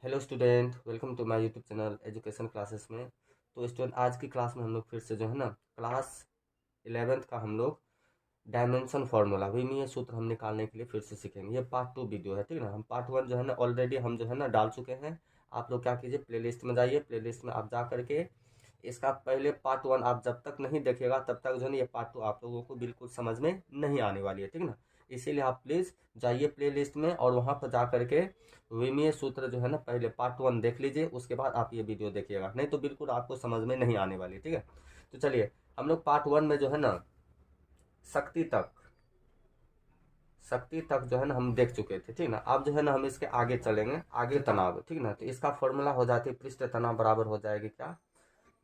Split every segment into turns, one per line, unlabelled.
Hello student, welcome to my YouTube channel education classes में। तो student, आज की क्लास में हम लोग फिर से जो है ना क्लास 11th का हम लोग डायमेंशन फार्मूला विमीय सूत्र हम निकालने के लिए फिर से सीखेंगे। ये पार्ट 2 वीडियो है, ठीक है ना। हम पार्ट 1 जो है ना ऑलरेडी हम जो है ना डाल चुके हैं। आप लोग क्या कीजिए, प्लेलिस्ट में जाइए, प्लेलिस्ट में आप जा करके इसका पहले पार्ट 1 आप जब तक नहीं देखिएगा तब तक जो है ना ये पार्ट 2 आप लोगों को बिल्कुल समझ में नहीं आने वाली है, ठीक है ना। इसीलिए आप प्लीज़ जाइए प्लेलिस्ट में और वहाँ पर जा करके विमीय सूत्र जो है ना पहले पार्ट 1 देख लीजिए, उसके बाद आप ये वीडियो देखिएगा, नहीं तो बिल्कुल आपको समझ में नहीं आने वाली, ठीक है। तो चलिए, हम लोग पार्ट 1 में जो है ना शक्ति तक जो है ना हम देख चुके थे, ठीक ना। अब जो है ना हम इसके आगे चलेंगे, आगे तनाव, ठीक ना। तो इसका फॉर्मूला हो जाती है पृष्ठ तनाव बराबर हो जाएगी क्या,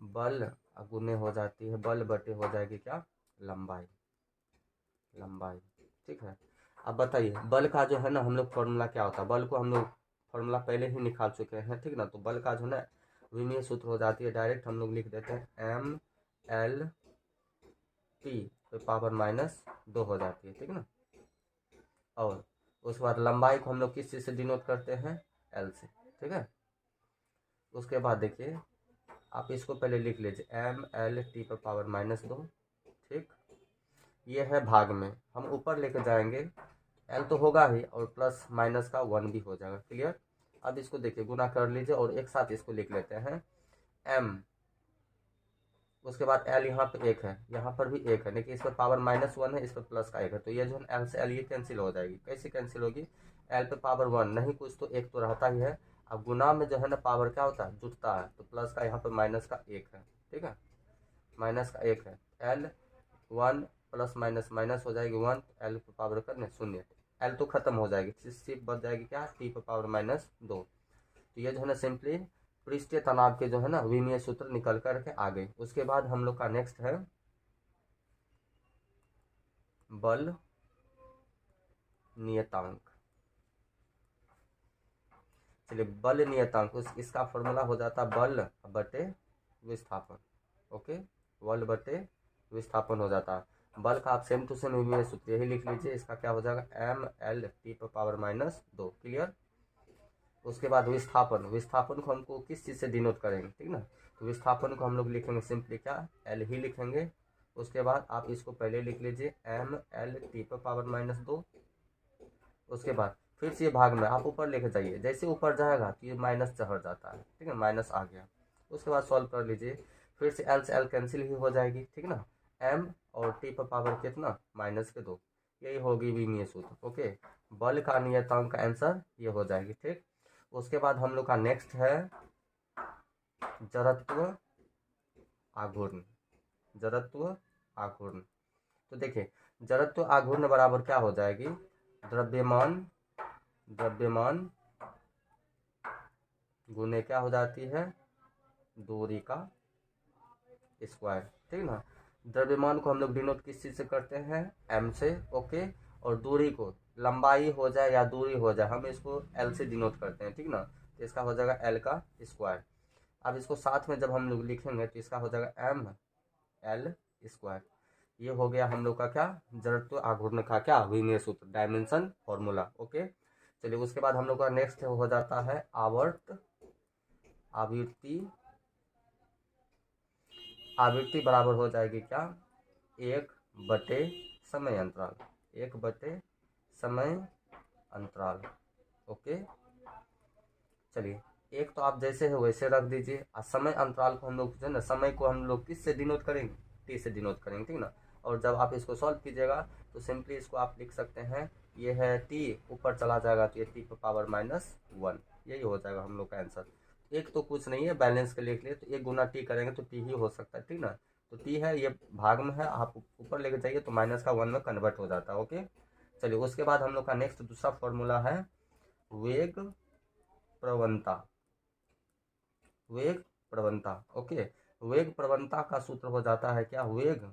बल गुने हो जाती है बल बटे हो जाएगी क्या, लंबाई। ठीक है। अब बताइए बल का जो है ना हम लोग फॉर्मूला क्या होता है। बल को हम लोग फॉर्मूला पहले ही निकाल चुके हैं, ठीक ना। तो बल का जो है ना विमीय सूत्र हो जाती है, डायरेक्ट हम लोग लिख देते हैं ML/T तो पावर -2 हो जाती है, ठीक ना। और उसके बाद लंबाई को हम लोग किस चीज़ से डिनोट करते हैं, L से, ठीक है। उसके बाद देखिए, आप इसको पहले लिख लीजिए ML/T पर पावर -2, ठीक। ये है भाग में, हम ऊपर लेके जाएंगे, L तो होगा ही और प्लस माइनस का 1 भी हो जाएगा, क्लियर। अब इसको देखिए गुना कर लीजिए और एक साथ इसको लिख लेते हैं M। उसके बाद L यहाँ पे 1 है, यहाँ पर भी 1 है, लेकिन इस पर पावर -1 है, इस पर प्लस का 1 है, तो ये जो है L से L ये कैंसिल हो जाएगी। कैसे कैंसिल होगी, L पे पावर 1 नहीं, कुछ तो 1 तो रहता ही है। अब गुना में जो है ना पावर क्या होता है, जुटता है, तो प्लस का यहाँ पर माइनस का 1 है, ठीक है, माइनस का 1 है। L 1 प्लस माइनस माइनस हो जाएगी 1, L पे पावर करने 0, L तो खत्म हो जाएगी, सिर्फ बच जाएगी क्या, T पे पावर -2। तो ये जो है ना सिंपली पृष्ठीय तनाव के जो है ना विमीय सूत्र निकल करके आ गए। उसके बाद हम लोग का नेक्स्ट है बल नियतांक। चलिए, बल नियतांक इसका फॉर्मूला हो जाता है बल बटे विस्थापन, ओके। बल बटे विस्थापन हो जाता है। बल का आप सेम टू सेम विमीय सूत्र यही लिख लीजिए, इसका क्या हो जाएगा ML/T पर पावर -2, क्लियर। उसके बाद विस्थापन को हमको किस चीज़ से डिनोट करेंगे, ठीक ना। तो विस्थापन को हम लोग लिखेंगे सिंपली क्या, L ही लिखेंगे। उसके बाद आप इसको पहले लिख लीजिए ML/T पर पावर -2। उसके बाद फिर से ये भाग में आप ऊपर लेके जाइए, जैसे ऊपर जाएगा तो ये माइनस चढ़ जाता है, ठीक है, माइनस आ गया। उसके बाद सॉल्व कर लीजिए, फिर से L से L कैंसिल ही हो जाएगी, ठीक ना। M और T पर पावर कितना, -2, यही होगी विमीय सूत्र, ओके। बल का नियतांक का आंसर ये हो जाएगी, ठीक। उसके बाद हम लोग का नेक्स्ट है जड़त्व आघूर्ण। तो देखिए, जड़त्व आघूर्ण बराबर क्या हो जाएगी, द्रव्यमान गुने क्या हो जाती है, दूरी का स्क्वायर, ठीक ना। द्रव्यमान को हम लोग डिनोट किस चीज़ से करते हैं, M से, ओके। और दूरी को, लंबाई हो जाए या दूरी हो जाए, हम इसको L से डिनोट करते हैं, ठीक ना। तो इसका हो जाएगा L का स्क्वायर। अब इसको साथ में जब हम लोग लिखेंगे तो इसका हो जाएगा ML²। ये हो गया हम लोग का क्या, जड़त्व आघूर्ण का क्या विमीय सूत्र, डायमेंशन फॉर्मूला, ओके। चलिए, उसके बाद हम लोग का नेक्स्ट हो जाता है आवृत्ति बराबर हो जाएगी क्या, 1/समय अंतराल, ओके। चलिए, एक तो आप जैसे है वैसे रख दीजिए, और समय अंतराल को हम लोग जो है ना, समय को हम लोग किस से डिनोट करेंगे, T से डिनोट करेंगे, ठीक ना। और जब आप इसको सॉल्व कीजिएगा तो सिंपली इसको आप लिख सकते हैं, ये है T, ऊपर चला जाएगा तो ये T पर पावर -1, यही हो जाएगा हम लोग का आंसर। एक तो कुछ नहीं है, बैलेंस के लिए तो 1 गुना T करेंगे तो T ही हो सकता है, ठीक ना। तो T है, ये भाग में है, आप ऊपर लेके जाइए तो माइनस का 1 में कन्वर्ट हो जाता है, ओके। चलिए, उसके बाद हम लोग का नेक्स्ट दूसरा फॉर्मूला है वेग प्रवणता, ओके। वेग प्रवणता का सूत्र हो जाता है क्या, वेग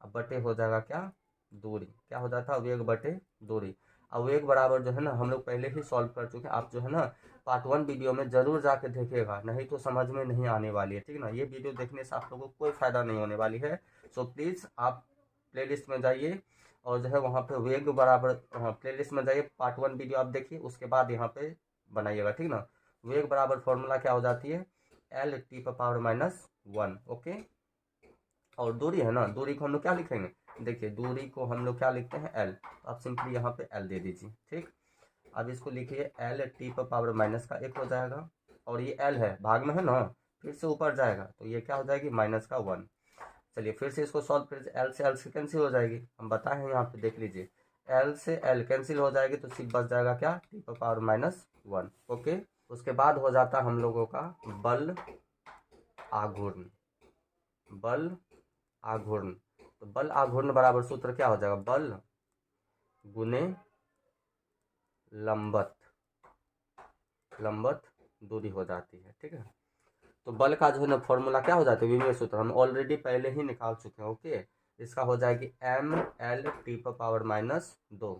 बटे हो जाएगा क्या, दूरी, क्या हो जाता है, वेग बटे दूरी। अब वेग बराबर जो है ना हम लोग पहले ही सॉल्व कर चुके हैं, आप जो है ना पार्ट 1 वीडियो में जरूर जाके देखिएगा, नहीं तो समझ में नहीं आने वाली है, ठीक ना। ये वीडियो देखने से आप लोगों को कोई फायदा नहीं होने वाली है। सो प्लीज़ आप प्लेलिस्ट में जाइए और जो है वहाँ पे वेग बराबर, हाँ प्लेलिस्ट में जाइए, पार्ट 1 वीडियो आप देखिए, उसके बाद यहाँ पे बनाइएगा, ठीक ना। वेग बराबर फॉर्मूला क्या हो जाती है, L T power minus 1। Okay, और दूरी है ना, दूरी को हम लोग क्या लिखेंगे, देखिए दूरी को हम लोग क्या लिखते हैं, एल, तो आप सिंपली यहाँ पे एल दे दीजिए। ठीक, अब इसको लिखिए एल टी पावर माइनस का 1 हो जाएगा, और ये एल है भाग में है ना, फिर से ऊपर जाएगा तो ये क्या हो जाएगी, माइनस का 1। चलिए फिर से इसको सॉल्व, फिर एल से कैंसिल हो जाएगी, हम बताए हैं यहाँ पे देख लीजिए, एल से एल कैंसिल हो जाएगी तो सिर्फ बच जाएगा क्या, टी पावर माइनस 1। ओके, उसके बाद हो जाता हम लोगों का बल आघूर्ण। बल आघूर्ण, तो बल आघूर्ण बराबर सूत्र क्या हो जाएगा, बल गुने लंबत, लंबत दूरी हो जाती है। ठीक है, तो बल का जो है ना फॉर्मूला क्या हो जाता है, विमीय सूत्र हम ऑलरेडी पहले ही निकाल चुके हैं। ओके, इसका हो जाएगी M L T power minus 2।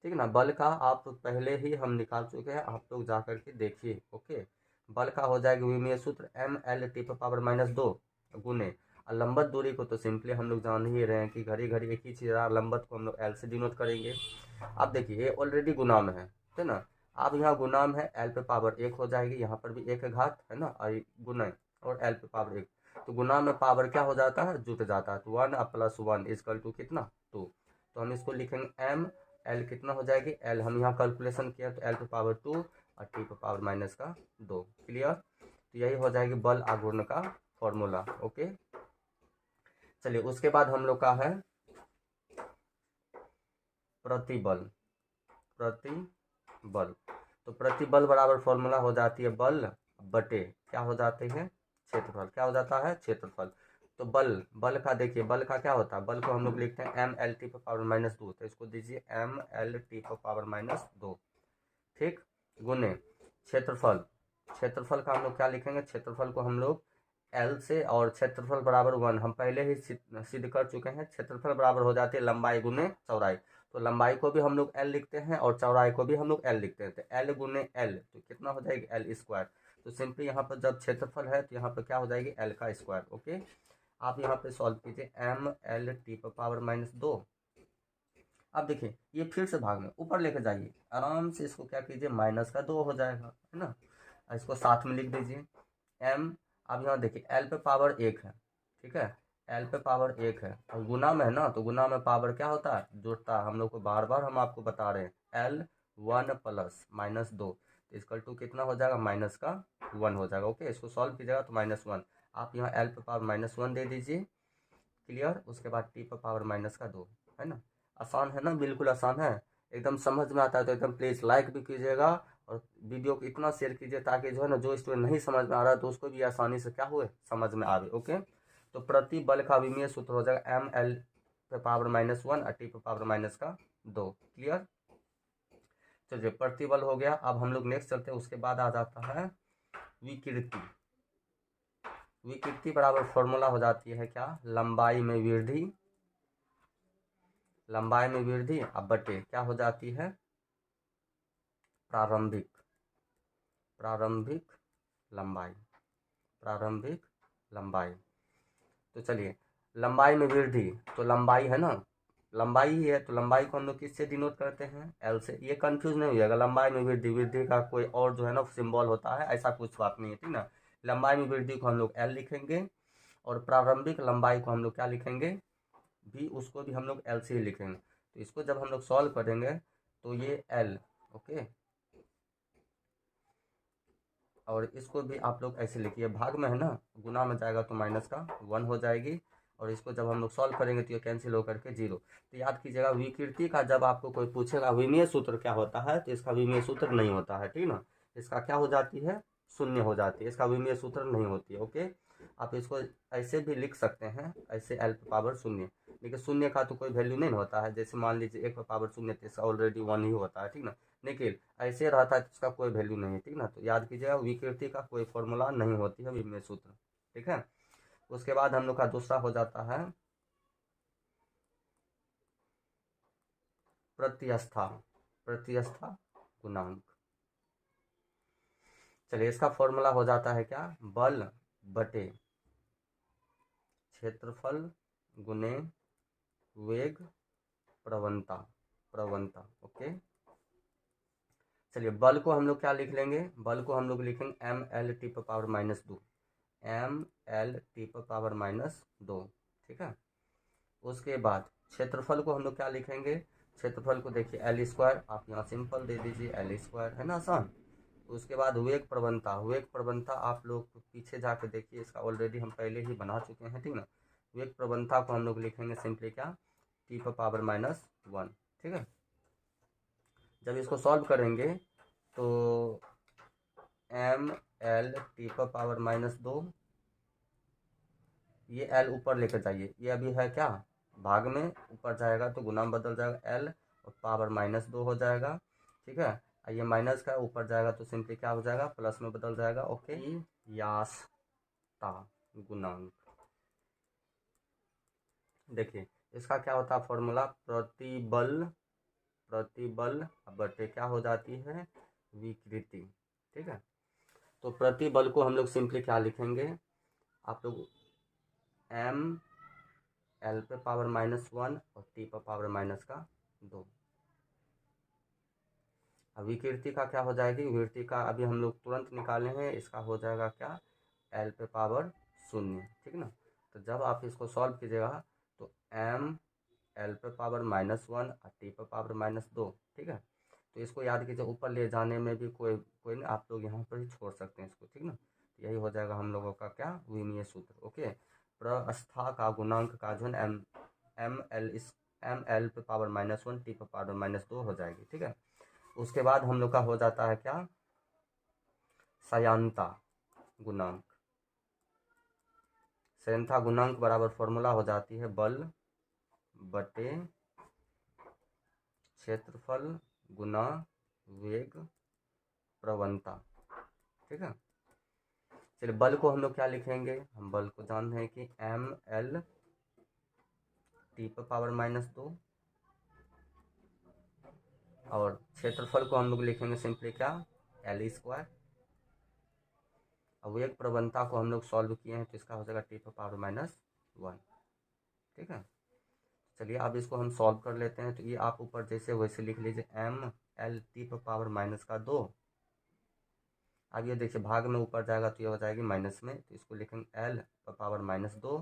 ठीक है ना, बल का आप पहले ही हम निकाल चुके हैं, आप लोग जा करके देखिए। ओके, बल का हो जाएगा विमीय सूत्र M L T power minus 2 गुने, और लंबत दूरी को तो सिंपली हम लोग जान ही रहे हैं कि घड़ी घड़ी एक ही चीज़, लंबत को हम लोग एल से डिनोट करेंगे। आप देखिए ये ऑलरेडी गुना में है ना, अब यहाँ गुनाम है, एल पे पावर 1 हो जाएगी, यहाँ पर भी 1 घात है ना, और गुना और एल पे पावर 1, तो गुना में पावर क्या हो जाता है, जुट जाता है, तो 1 प्लस 1 इजकल टू कितना, 2। तो हम इसको लिखेंगे एम एल कितना हो जाएगी, एल हम यहाँ कैलकुलेशन किया तो एल पे पावर 2 और टी पे पावर माइनस का 2। क्लियर, तो यही हो जाएगी बल आघूर्ण का फॉर्मूला। ओके, चलिए उसके बाद हम लोग का है प्रतिबल। प्रतिबल, तो प्रतिबल बराबर फॉर्मूला हो जाती है बल बटे क्या हो जाते हैं, क्षेत्रफल, क्या हो जाता है, क्षेत्रफल। तो बल, बल का देखिए, बल का क्या होता है, बल को हम लोग लिखते हैं M L T power minus 2, तो इसको दीजिए M L T power minus 2। ठीक, गुने क्षेत्रफल, क्षेत्रफल का हम लोग क्या लिखेंगे, क्षेत्रफल को हम लोग एल से, और क्षेत्रफल बराबर 1 हम पहले ही सिद्ध कर चुके हैं, क्षेत्रफल बराबर हो जाती है लंबाई गुने चौड़ाई, तो लंबाई को भी हम लोग एल लिखते हैं और चौड़ाई को भी हम लोग एल लिखते हैं, तो एल गुने एल तो कितना हो जाएगी, एल स्क्वायर। तो सिंपली यहाँ पर जब क्षेत्रफल है तो यहाँ पर क्या हो जाएगी, एल का स्क्वायर। ओके, आप यहाँ पे सॉल्व कीजिए M L T power minus 2। अब देखिए ये फिर से भाग में ऊपर लेकर जाइए, आराम से इसको क्या कीजिए, माइनस का 2 हो जाएगा, है ना, इसको साथ में लिख दीजिए एम। अब यहाँ देखिए एल पे पावर 1 है, ठीक है, एल पे पावर 1 है, और गुना में है ना, तो गुना में पावर क्या होता है, जुड़ता है, हम लोग को बार बार हम आपको बता रहे हैं, एल 1 प्लस माइनस 2 तो इसकल टू कितना हो जाएगा, माइनस का 1 हो जाएगा। ओके, इसको सॉल्व कीजिएगा तो -1, आप यहाँ एल पे पावर -1 दे दीजिए। क्लियर, उसके बाद टी पे पावर माइनस का 2, है ना, आसान है ना, बिल्कुल आसान है, एकदम समझ में आता है तो एकदम प्लीज़ लाइक भी कीजिएगा, और वीडियो को इतना शेयर कीजिए ताकि जो है ना, जो स्टूडेंट नहीं समझ में आ रहा है तो उसको भी आसानी से क्या हुए, समझ में आवे। ओके, तो प्रति बल का विमीय सूत्र हो जाएगा एम एल पे पावर -1 और टी पे पावर माइनस का 2। क्लियर, चलिए प्रतिबल हो गया। अब हम लोग नेक्स्ट चलते हैं, उसके बाद आ जाता है विकृति। विकृति बराबर फॉर्मूला हो जाती है क्या, लंबाई में वृद्धि, लंबाई में वृद्धि अब बटे क्या हो जाती है, प्रारंभिक, प्रारंभिक लंबाई, प्रारंभिक लंबाई। तो चलिए लंबाई में वृद्धि, तो लंबाई है ना, लंबाई ही है, तो लंबाई को हम लोग किससे डिनोट करते हैं, एल से। ये कंफ्यूज नहीं हो जाएगा, लंबाई में वृद्धि, वृद्धि का कोई और जो है ना सिंबल होता है, ऐसा कुछ बात नहीं है। ठीक ना, लंबाई में वृद्धि को हम लोग एल लिखेंगे, और प्रारंभिक लंबाई को हम लोग क्या लिखेंगे, भी उसको भी हम लोग एल से ही लिखेंगे। तो इसको जब हम लोग सॉल्व करेंगे तो ये एल, ओके, और इसको भी आप लोग ऐसे लिखिए, भाग में है ना, गुना में जाएगा तो माइनस का 1 हो जाएगी, और इसको जब हम लोग सॉल्व करेंगे तो ये कैंसिल होकर के 0। तो याद कीजिएगा विकृति का जब आपको कोई पूछेगा विमीय सूत्र क्या होता है, तो इसका विमीय सूत्र नहीं होता है। ठीक ना, इसका क्या हो जाती है, शून्य हो जाती है, इसका विमीय सूत्र नहीं होती है। ओके, आप इसको ऐसे भी लिख सकते हैं, ऐसे एल पावर 0, लेकिन शून्य का तो कोई वैल्यू नहीं होता है, जैसे मान लीजिए 1 पावर 0 तो इसका ऑलरेडी 1 ही होता है। ठीक ना, लेकिन ऐसे रहता है तो इसका कोई वैल्यू नहीं है। ठीक ना, तो याद कीजिएगा विकृति का कोई फॉर्मूला नहीं होती है विमीय सूत्र। ठीक है, उसके बाद हम लोग का दूसरा हो जाता है प्रत्यस्था, प्रत्यस्था गुणांक। चलिए इसका फॉर्मूला हो जाता है क्या, बल बटे क्षेत्रफल गुने वेग प्रवणता, प्रवणता। ओके, चलिए बल को हम लोग क्या लिख लेंगे, बल को हम लोग लिखेंगे एम एल टी पर power minus 2, M L T पर पावर माइनस 2, ठीक है। उसके बाद क्षेत्रफल को हम लोग क्या लिखेंगे, क्षेत्रफल को देखिए एल स्क्वायर, आप यहाँ सिंपल दे दीजिए एल स्क्वायर, है ना आसान। उसके बाद वेग प्रवणता, वेग प्रवणता आप लोग पीछे जाके देखिए, इसका ऑलरेडी हम पहले ही बना चुके हैं, ठीक ना। वेग प्रवणता को हम लोग लिखेंगे सिंपली क्या, टी पर पावर माइनस 1, ठीक है। जब इसको सॉल्व करेंगे तो एम एल टी पर पावर माइनस 2, ये एल ऊपर लेकर जाइए, ये अभी है क्या भाग में, ऊपर जाएगा तो गुना में बदल जाएगा एल और पावर माइनस 2 हो जाएगा, ठीक है। ये माइनस का ऊपर जाएगा तो सिंपली क्या हो जाएगा, प्लस में बदल जाएगा, ओके। यास्ता गुणांक, देखिए इसका क्या होता है फॉर्मूला, प्रतिबल, प्रतिबल बटे क्या हो जाती है, विकृति, ठीक है। तो प्रतिबल को हम लोग सिंपली क्या लिखेंगे, आप लोग एम एल पे पावर माइनस 1 और टी पर पावर माइनस का 2। अब विकृति का क्या हो जाएगी, विकृति का अभी हम लोग तुरंत निकाले हैं, इसका हो जाएगा क्या, एल पे पावर 0, ठीक ना। तो जब आप इसको सॉल्व कीजिएगा तो एम एल पे पावर माइनस 1 और टी पे पावर माइनस 2, ठीक है। तो इसको याद कीजिए, ऊपर ले जाने में भी कोई नहीं, आप लोग यहाँ पर ही छोड़ सकते हैं इसको, ठीक ना। यही हो जाएगा हम लोगों का क्या, विमीय सूत्र, ओके। प्रस्था का गुणांक का जो है एम एल पे पावर माइनस 1 टी पे पावर माइनस 2 हो जाएगी, ठीक है। उसके बाद हम लोग का हो जाता है क्या, सयांता गुणांक, सयांता गुणांक बराबर फॉर्मूला हो जाती है बल बटे क्षेत्रफल गुना वेग प्रवणता, ठीक है। चलिए बल को हम लोग क्या लिखेंगे, हम बल को जानते हैं कि एम एल टी पर पावर माइनस 2, और क्षेत्रफल को हम लोग लिखेंगे सिंपली क्या, एल स्क्वायर। अब वेग प्रवणता को हम लोग सॉल्व किए हैं तो इसका हो जाएगा टी पर पावर माइनस 1, ठीक है। चलिए अब इसको हम सॉल्व कर लेते हैं, तो ये आप ऊपर जैसे वैसे लिख लीजिए एम एल टी पर पावर माइनस का 2। अब ये देखिए भाग में ऊपर जाएगा तो ये हो जाएगी माइनस में, तो इसको लिखेंगे एल पर पावर माइनस 2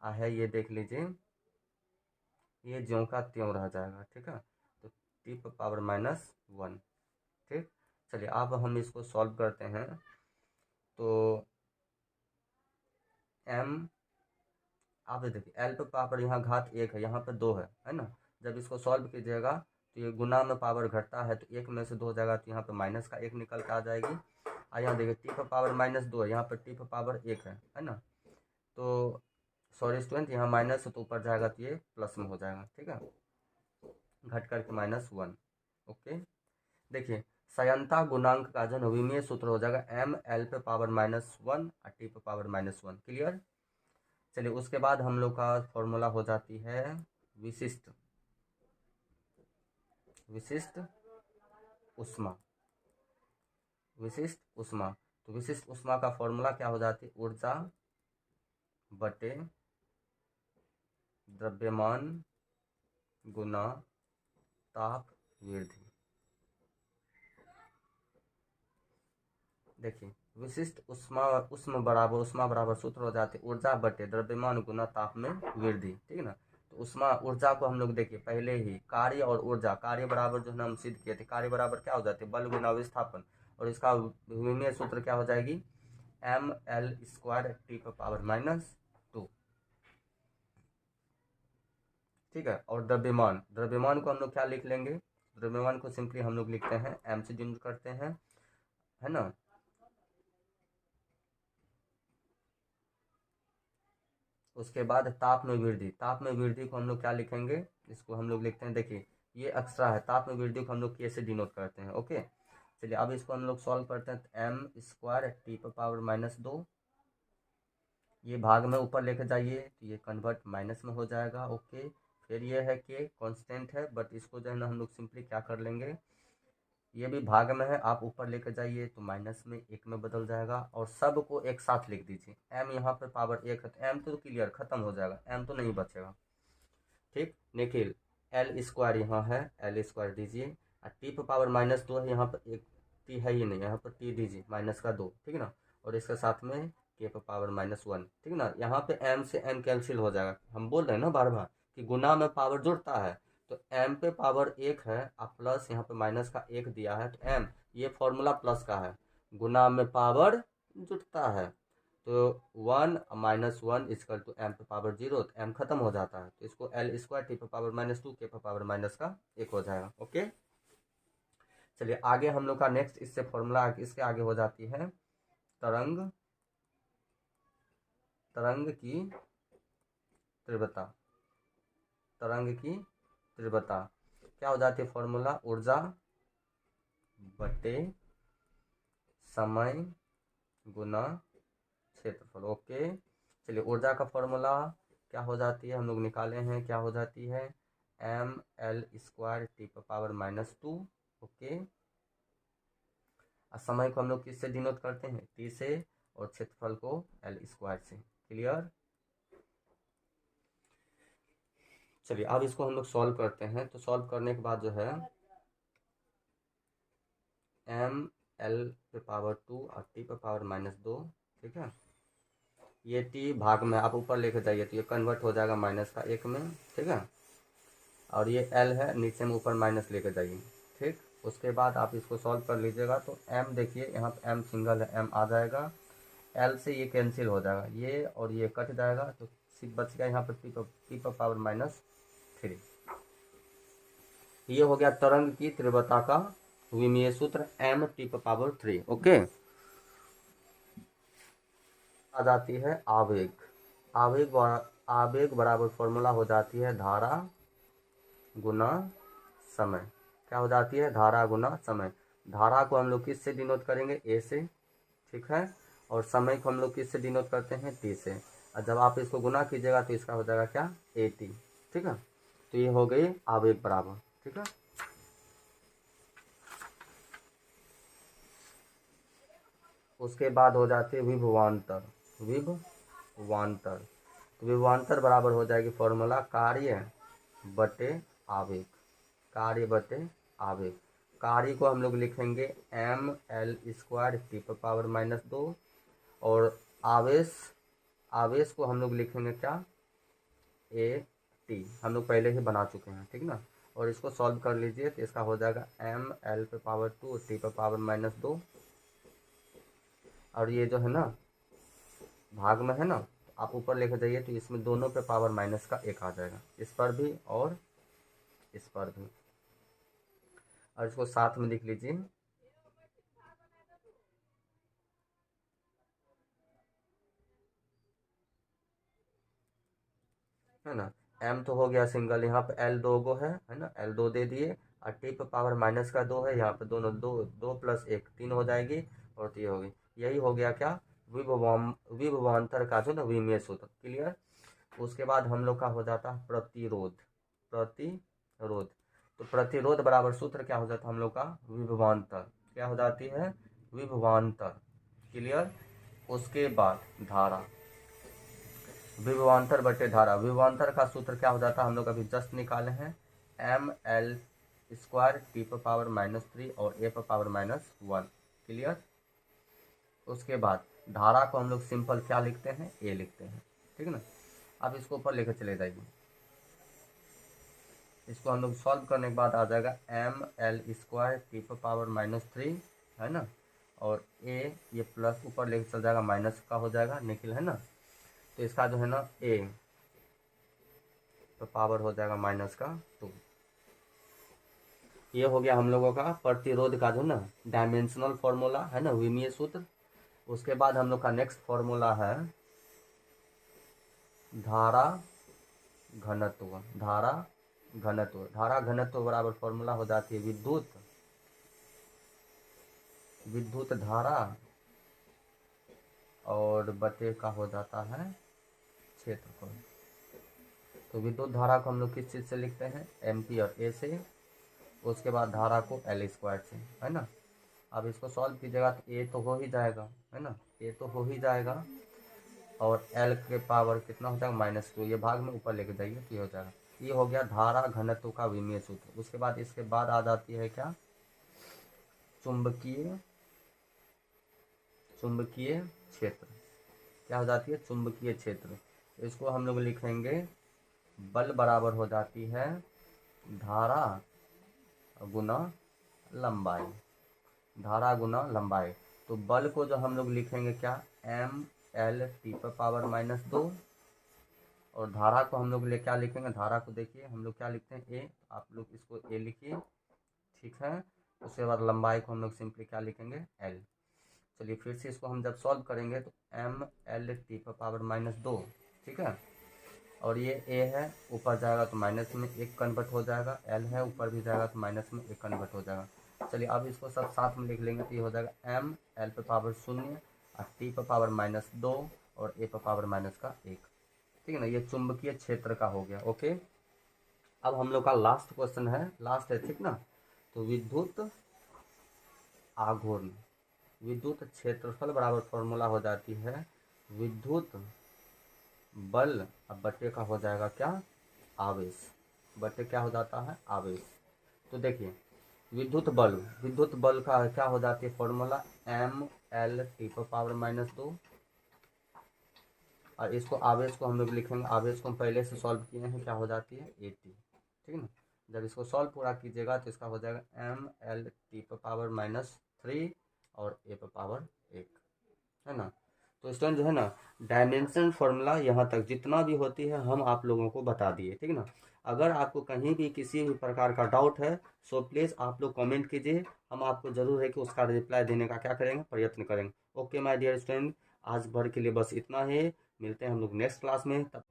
है, ये देख लीजिए ये ज्यों का त्यों रह जाएगा, ठीक है। तो टी पर पावर माइनस 1, ठीक। चलिए अब हम इसको सॉल्व करते हैं, तो एम, आप देखिए एल पे पावर यहाँ घात 1 है, यहाँ पे 2 है ना। जब इसको सॉल्व कीजिएगा तो ये गुना में पावर घटता है, तो 1 में से 2 हो जाएगा, तो यहाँ पे माइनस का 1 निकल के आ जाएगी। यहाँ देखिए टी पर पावर माइनस 2 है, यहाँ पर टी पर पावर 1 है ना। तो सॉरी स्टूडेंट, यहाँ माइनस है तो ऊपर जाएगा तो ये प्लस में हो जाएगा, ठीक है, घट करके -1, ओके। देखिए सयंता गुणांक का जो नवीनीय सूत्र हो जाएगा एम एल पे पावर -1 और टी पे पावर -1, क्लियर। चलिए उसके बाद हम लोग का फॉर्मूला हो जाती है विशिष्ट, विशिष्ट उष्मा, विशिष्ट उष्मा। तो विशिष्ट उष्मा का फॉर्मूला क्या हो जाती है, ऊर्जा बटे द्रव्यमान गुना ताप वृद्धि। देखिए विशिष्ट उष्मा बराबर सूत्र हो जाते ऊर्जा बटे द्रव्यमान गुना ताप में वृद्धि, ठीक है ना। तो ऊर्जा को हम लोग देखिए पहले ही कार्य और ऊर्जा, कार्य बराबर जो है हम सिद्ध किए थे, कार्य बराबर क्या हो जाते बल गुना विस्थापन, और इसका विमीय सूत्र क्या हो जाएगी एम एल स्क्वायर टी पर पावर -2, ठीक है। और द्रव्यमान को हम लोग क्या लिख लेंगे, द्रव्यमान को सिंपली हम लोग लिखते हैं एम से डिनोट करते हैं, है ना। उसके बाद ताप में वृद्धि, ताप में वृद्धि को हम लोग क्या लिखेंगे, इसको हम लोग लिखते हैं, देखिए ये एक्स्ट्रा है, ताप में वृद्धि को हम लोग कैसे डिनोट करते हैं, ओके। चलिए अब इसको हम लोग सॉल्व करते हैं, तो एम स्क्वायर टी पर पावर -2, ये भाग में ऊपर लेकर जाइए तो ये कन्वर्ट माइनस में हो जाएगा, ओके। फिर ये है कि कांस्टेंट है, बट इसको जो है ना हम लोग सिंपली क्या कर लेंगे, ये भी भाग में है, आप ऊपर लेकर जाइए तो माइनस में 1 में बदल जाएगा, और सब को एक साथ लिख दीजिए। एम यहाँ पर पावर 1 है तो एम तो क्लियर खत्म हो जाएगा, एम तो नहीं बचेगा, ठीक। निखिल एल स्क्वायर यहाँ है, एल स्क्वायर दीजिए, और टी पर पावर माइनस 2 है, यहाँ पर एक टी है ही नहीं, यहाँ पर टी दीजिए -2, ठीक है ना। और इसके साथ में के पर पावर -1, ठीक है ना। यहाँ पे m से m कैंसिल हो जाएगा। हम बोल रहे हैं ना बार बार कि गुना में पावर जुड़ता है, तो m पे पावर 1 है और प्लस यहाँ पे माइनस का 1 दिया है, तो m ये फॉर्मूला प्लस का है, गुना में पावर जुड़ता है, तो 1 -1 इक्वल टू m पे पावर 0, तो m खत्म हो जाता है, तो इसको l स्क्वायर टी पे पावर -2 के पे पावर -1 हो जाएगा। ओके, चलिए आगे हम लोग का नेक्स्ट इससे फॉर्मूला इसके आगे हो जाती है तरंग की तीव्रता। तरंग की तीव्रता क्या हो जाती है फॉर्मूला, ऊर्जा बटे समय गुना क्षेत्रफल। ओके, चलिए ऊर्जा का फॉर्मूला क्या हो जाती है, हम लोग निकाले हैं, क्या हो जाती है ml² टी पर पावर -2। ओके, और समय को हम लोग किससे डिनोट करते हैं, टी से, और क्षेत्रफल को l² से। क्लियर। चलिए अब इसको हम लोग सॉल्व करते हैं। तो सॉल्व करने के बाद जो है ml पे पावर 2 और टी पे पावर -2, ठीक है। ये टी भाग में आप ऊपर लेके जाइए तो ये कन्वर्ट हो जाएगा -1 में, ठीक है। और ये l है, नीचे में ऊपर माइनस लेके जाइए, ठीक। उसके बाद आप इसको सॉल्व कर लीजिएगा, तो m देखिए यहाँ पे m सिंगल है, m आ जाएगा, l से ये कैंसिल हो जाएगा, ये और ये कट जाएगा, तो सिर्फ बच गया यहाँ पर टी पर पावर -3। ये हो गया तरंग की तीव्रता का विमीय सूत्र m टी पर पावर 3। ओके, आ जाती है आवेग। आवेग बराबर फॉर्मूला हो जाती है धारा गुना समय। क्या हो जाती है, धारा गुना समय। धारा को हम लोग किससे डिनोट करेंगे, ए से, ठीक है। और समय को हम लोग किससे डिनोट करते हैं, टी से। और जब आप इसको गुना कीजिएगा तो इसका हो जाएगा क्या, ए टी, ठीक है। तो ये हो गई आवेग बराबर, ठीक है। उसके बाद हो जाती है विभवांतर। विभवांतर, तो विभवांतर बराबर हो जाएगी फॉर्मूला कार्य बटे आवेग। कार्य बटे आवेग। कार्य को हम लोग लिखेंगे ml² टी पर पावर -2, और आवेश को हम लोग लिखेंगे क्या, ए टी। हम लोग पहले ही बना चुके हैं, ठीक ना। और इसको सॉल्व कर लीजिए तो इसका हो जाएगा ml पे पावर 2 टी पर पावर -2, और ये जो है ना भाग में है ना, तो आप ऊपर लेके जाइए तो इसमें दोनों पे पावर -1 आ जाएगा, इस पर भी और इस पर भी। और इसको साथ में लिख लीजिए, है ना। m तो हो गया सिंगल, यहाँ पे l 2 गो है ना, l 2 दे दिए, और टी पर पावर -2 है, यहाँ पे दोनों 2 + 1 3 हो जाएगी, और तो ये होगी। यही हो गया क्या, विभवांतर का जो ना विमीय सूत्र। क्लियर। उसके बाद हम लोग का हो जाता है प्रतिरोध। प्रतिरोध, तो प्रतिरोध बराबर सूत्र क्या हो जाता है हम लोग का, विभवांतर। क्या हो जाती है, विभवांतर। क्लियर। उसके बाद धारा, विभवांतर बटे धारा। विभवांतर का सूत्र क्या हो जाता है, हम लोग अभी जस्ट निकाले हैं, ml² टी पर पावर -3 और ए पर पावर -1। क्लियर। उसके बाद धारा को हम लोग सिंपल क्या लिखते हैं, ए लिखते हैं, ठीक है ना। अब इसको ऊपर लेकर चले जाइए, इसको हम लोग सॉल्व करने के बाद आ जाएगा ml² टी पर पावर -3, है ना। और ए ये प्लस ऊपर लेकर चल जाएगा, माइनस का हो जाएगा, निकल, है ना। तो इसका जो है ना ए तो पावर हो जाएगा -2। ये हो गया हम लोगों का प्रतिरोध का जो ना डायमेंशनल फॉर्मूला, है ना, विमीय सूत्र। उसके बाद हम लोग का नेक्स्ट फॉर्मूला है धारा घनत्व। धारा घनत्व बराबर फॉर्मूला हो जाती है विद्युत धारा और बटे का हो जाता है क्षेत्रफल। तो विद्युत धारा को हम लोग किस चीज़ से लिखते हैं, एम्पियर, ए से। उसके बाद धारा को l² से, है ना। अब इसको सॉल्व कीजिएगा तो ए तो हो ही जाएगा, है ना, ए तो हो ही जाएगा, और l के पावर कितना हो जाएगा, -2। ये भाग में ऊपर लेके जाइए तो ये हो जाएगा। ये हो गया धारा घनत्व का विमीय सूत्र। उसके बाद इसके बाद आ जाती है क्या, चुंबकीय क्षेत्र। क्या हो जाती है, चुंबकीय क्षेत्र। इसको हम लोग लिखेंगे बल बराबर हो जाती है धारा गुना लंबाई, धारा गुना लंबाई। तो बल को जो हम लोग लिखेंगे क्या, mL/10⁻²। और धारा को हम लोग क्या लिखेंगे, धारा को देखिए हम लोग क्या लिखते हैं, ए। आप लोग इसको ए लिखिए, ठीक है। उसके बाद लंबाई को हम लोग सिंपली क्या लिखेंगे, एल। चलिए फिर से इसको हम जब सॉल्व करेंगे तो mL/10⁻², ठीक है। और ये ए है, ऊपर जाएगा तो माइनस में 1 कन्वर्ट हो जाएगा, एल है ऊपर भी जाएगा तो माइनस में 1 कन्वर्ट हो जाएगा। चलिए अब इसको सब साथ में लिख लेंगे तो ये हो जाएगा mL/0 और t⁻², और a⁻⁻1, ठीक है ना। ये चुंबकीय क्षेत्र का हो गया, ओके। अब हम लोग का लास्ट क्वेश्चन है, लास्ट है, ठीक ना। तो विद्युत आघूर्ण, विद्युत क्षेत्रफल बराबर फॉर्मूला हो जाती है विद्युत बल अब बट्टे का हो जाएगा क्या, आवेश, बट्टे क्या हो जाता है, आवेश। तो देखिए विद्युत बल का क्या हो जाती है फॉर्मूला, mL/10⁻²। और इसको आवेश को हम लोग लिखेंगे, आवेश को हम पहले से सॉल्व किए हैं, क्या हो जाती है, AT, ठीक है ना। जब इसको सॉल्व पूरा कीजिएगा तो इसका हो जाएगा mL/10⁻³ और a⁻1, है ना। तो स्टूडेंट जो है ना, डायमेंशन फॉर्मूला यहाँ तक जितना भी होती है हम आप लोगों को बता दिए, ठीक है ना। अगर आपको कहीं भी किसी भी प्रकार का डाउट है सो प्लीज़ आप लोग कमेंट कीजिए, हम आपको ज़रूर है कि उसका रिप्लाई देने का क्या करेंगे, प्रयत्न करेंगे। ओके माय डियर स्टूडेंट, आज भर के लिए बस इतना ही, मिलते हैं हम लोग नेक्स्ट क्लास में, तब